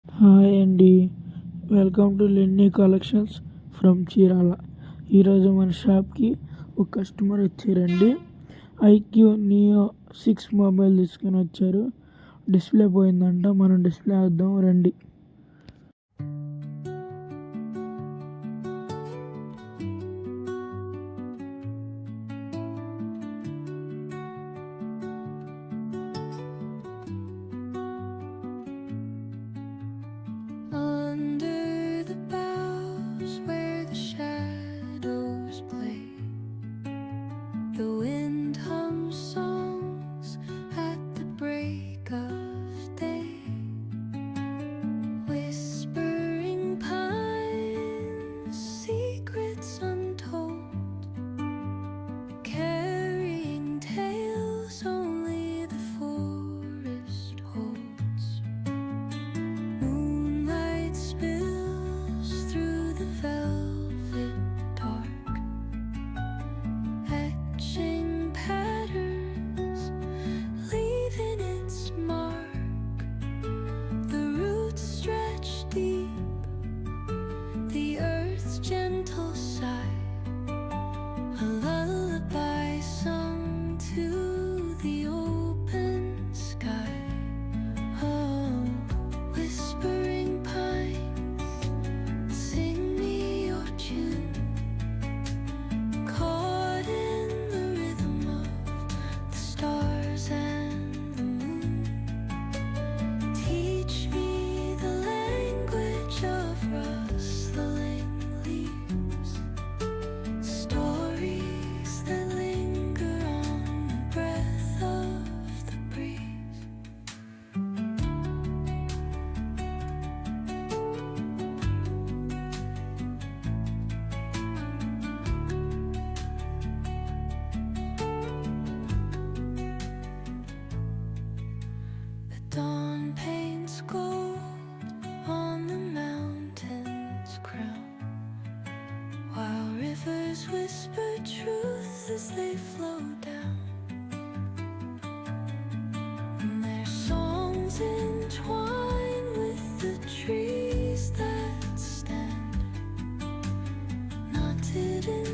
Hi అండి. Welcome to Lenny collections from Chirala. ఈరోజు మన షాప్కి ఒక కస్టమర్ వచ్చారండి. ఐక్యూ నియో 6 మొబైల్ తీసుకొని వచ్చారు. డిస్ప్లే పోయిందంట, మనం డిస్ప్లే వేద్దాం రండి. Under the boughs where the shadows play, the wind hums songs at the break of day. Whispering pines, secrets untold, carrying tales only the forest holds. Moonlight spills through the velvet dark, etching patterns, leaving its mark. The roots stretch deep, the earth's gentle sigh, a lullaby sung to the open sky. Oh, whispering pines, sing me your tune, caught in the rhythm of the stars and the moon. Teach me the language of rustling leaves, stories that linger on the breath of the breeze. The dawn paints gold on the mountain's crown, while rivers whisper truth as they flow down. And their songs entwine with the trees that stand, knotted in